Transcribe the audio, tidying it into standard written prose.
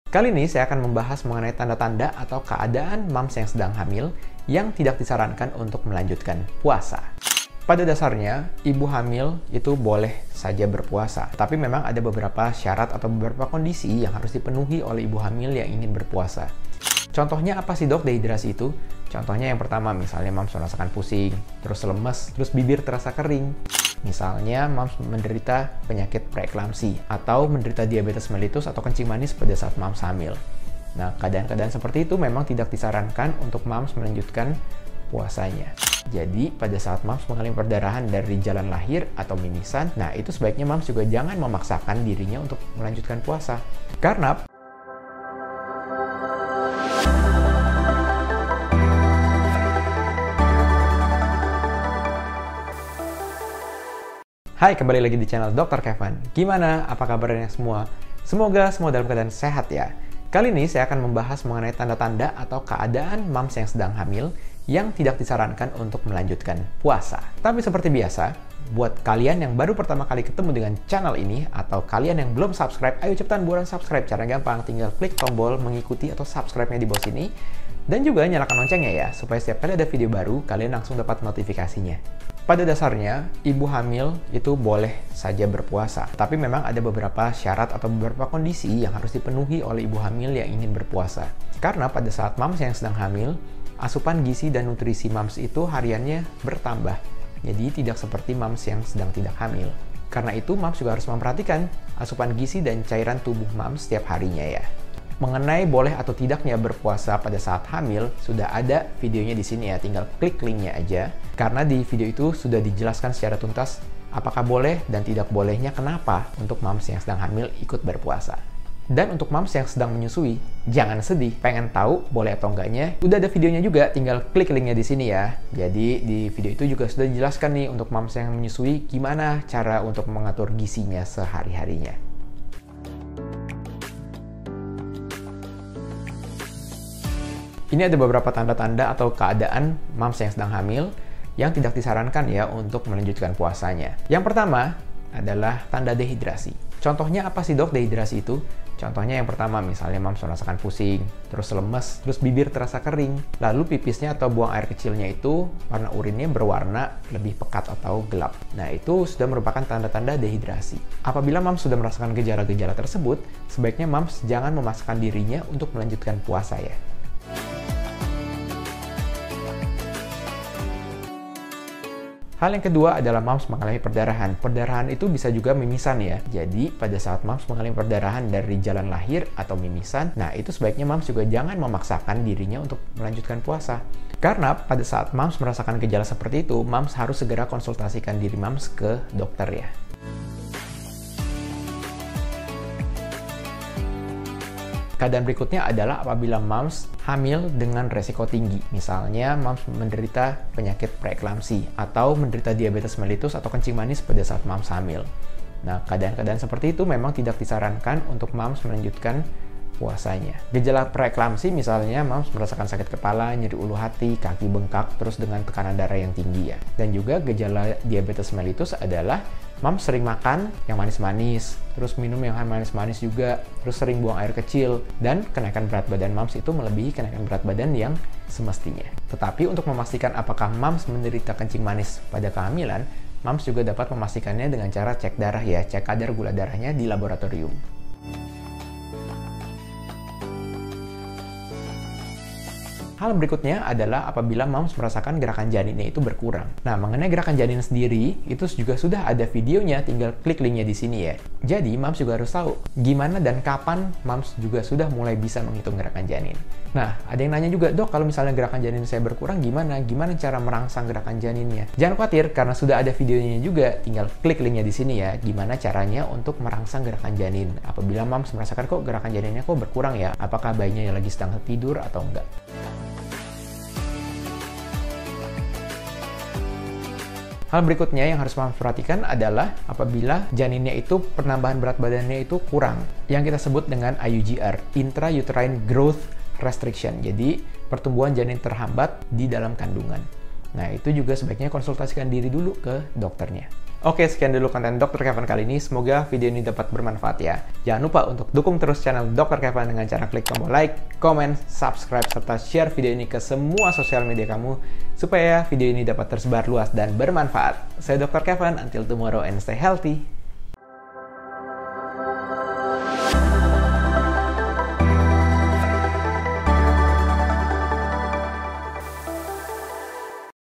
Kali ini saya akan membahas mengenai tanda-tanda atau keadaan mams yang sedang hamil yang tidak disarankan untuk melanjutkan puasa. Pada dasarnya, ibu hamil itu boleh saja berpuasa, tapi memang ada beberapa syarat atau beberapa kondisi yang harus dipenuhi oleh ibu hamil yang ingin berpuasa. Contohnya apa sih dok dehidrasi itu? Contohnya yang pertama, misalnya mams merasakan pusing, terus lemes, terus bibir terasa kering. Misalnya mams menderita penyakit preeklamsi atau menderita diabetes mellitus atau kencing manis pada saat mams hamil. Nah, keadaan-keadaan seperti itu memang tidak disarankan untuk mams melanjutkan puasanya. Jadi, pada saat mams mengalami perdarahan dari jalan lahir atau mimisan, nah itu sebaiknya mams juga jangan memaksakan dirinya untuk melanjutkan puasa. Karena Hai, kembali lagi di channel Dr. Kevin. Gimana? Apa kabarnya semua? Semoga semua dalam keadaan sehat ya. Kali ini saya akan membahas mengenai tanda-tanda atau keadaan mams yang sedang hamil yang tidak disarankan untuk melanjutkan puasa. Tapi seperti biasa, buat kalian yang baru pertama kali ketemu dengan channel ini atau kalian yang belum subscribe, ayo cepetan buruan subscribe. Cara gampang, tinggal klik tombol mengikuti atau subscribe-nya di bawah sini. Dan juga nyalakan loncengnya ya, supaya setiap kali ada video baru, kalian langsung dapat notifikasinya. Pada dasarnya, ibu hamil itu boleh saja berpuasa, tapi memang ada beberapa syarat atau beberapa kondisi yang harus dipenuhi oleh ibu hamil yang ingin berpuasa. Karena pada saat mams yang sedang hamil, asupan gizi dan nutrisi mams itu hariannya bertambah. Jadi tidak seperti mams yang sedang tidak hamil. Karena itu, mams juga harus memperhatikan asupan gizi dan cairan tubuh mams setiap harinya ya. Mengenai boleh atau tidaknya berpuasa pada saat hamil, sudah ada videonya di sini ya, tinggal klik linknya aja. Karena di video itu sudah dijelaskan secara tuntas apakah boleh dan tidak bolehnya kenapa untuk mams yang sedang hamil ikut berpuasa. Dan untuk mams yang sedang menyusui, jangan sedih, pengen tahu boleh atau enggaknya, udah ada videonya juga, tinggal klik linknya di sini ya. Jadi di video itu juga sudah dijelaskan nih untuk mams yang menyusui gimana cara untuk mengatur gizinya sehari-harinya. Ini ada beberapa tanda-tanda atau keadaan mams yang sedang hamil yang tidak disarankan ya untuk melanjutkan puasanya. Yang pertama adalah tanda dehidrasi. Contohnya apa sih dok dehidrasi itu? Contohnya yang pertama, misalnya mams merasakan pusing, terus lemes, terus bibir terasa kering, lalu pipisnya atau buang air kecilnya itu warna urinnya berwarna lebih pekat atau gelap. Nah, itu sudah merupakan tanda-tanda dehidrasi. Apabila mams sudah merasakan gejala-gejala tersebut, sebaiknya mams jangan memaksakan dirinya untuk melanjutkan puasa ya. Hal yang kedua adalah mams mengalami perdarahan. Perdarahan itu bisa juga mimisan ya. Jadi, pada saat mams mengalami perdarahan dari jalan lahir atau mimisan, nah itu sebaiknya mams juga jangan memaksakan dirinya untuk melanjutkan puasa. Karena pada saat mams merasakan gejala seperti itu, mams harus segera konsultasikan diri mams ke dokter ya. Keadaan berikutnya adalah apabila mams hamil dengan resiko tinggi. Misalnya, mams menderita penyakit preeklamsi atau menderita diabetes mellitus atau kencing manis pada saat mams hamil. Nah, keadaan-keadaan seperti itu memang tidak disarankan untuk mams melanjutkan puasanya. Gejala preeklamsi misalnya mams merasakan sakit kepala, nyeri ulu hati, kaki bengkak, terus dengan tekanan darah yang tinggi ya. Dan juga gejala diabetes mellitus adalah mams sering makan yang manis-manis, terus minum yang manis-manis juga, terus sering buang air kecil, dan kenaikan berat badan mams itu melebihi kenaikan berat badan yang semestinya. Tetapi untuk memastikan apakah mams menderita kencing manis pada kehamilan, mams juga dapat memastikannya dengan cara cek darah ya, cek kadar gula darahnya di laboratorium. Hal berikutnya adalah apabila mams merasakan gerakan janinnya itu berkurang. Nah, mengenai gerakan janin sendiri, itu juga sudah ada videonya, tinggal klik linknya di sini ya. Jadi, mams juga harus tahu gimana dan kapan mams juga sudah mulai bisa menghitung gerakan janin. Nah, ada yang nanya juga, dok, kalau misalnya gerakan janin saya berkurang gimana? Gimana cara merangsang gerakan janinnya? Jangan khawatir, karena sudah ada videonya juga, tinggal klik linknya di sini ya, gimana caranya untuk merangsang gerakan janin. Apabila mams merasakan kok gerakan janinnya kok berkurang ya, apakah bayinya lagi sedang tidur atau enggak? Hal berikutnya yang harus mams perhatikan adalah apabila janinnya itu penambahan berat badannya itu kurang, yang kita sebut dengan IUGR, Intrauterine Growth Restriction. Jadi pertumbuhan janin terhambat di dalam kandungan. Nah, itu juga sebaiknya konsultasikan diri dulu ke dokternya. Oke, sekian dulu konten Dr. Kevin kali ini. Semoga video ini dapat bermanfaat ya. Jangan lupa untuk dukung terus channel Dr. Kevin dengan cara klik tombol like, comment, subscribe, serta share video ini ke semua sosial media kamu supaya video ini dapat tersebar luas dan bermanfaat. Saya Dr. Kevin, until tomorrow and stay healthy.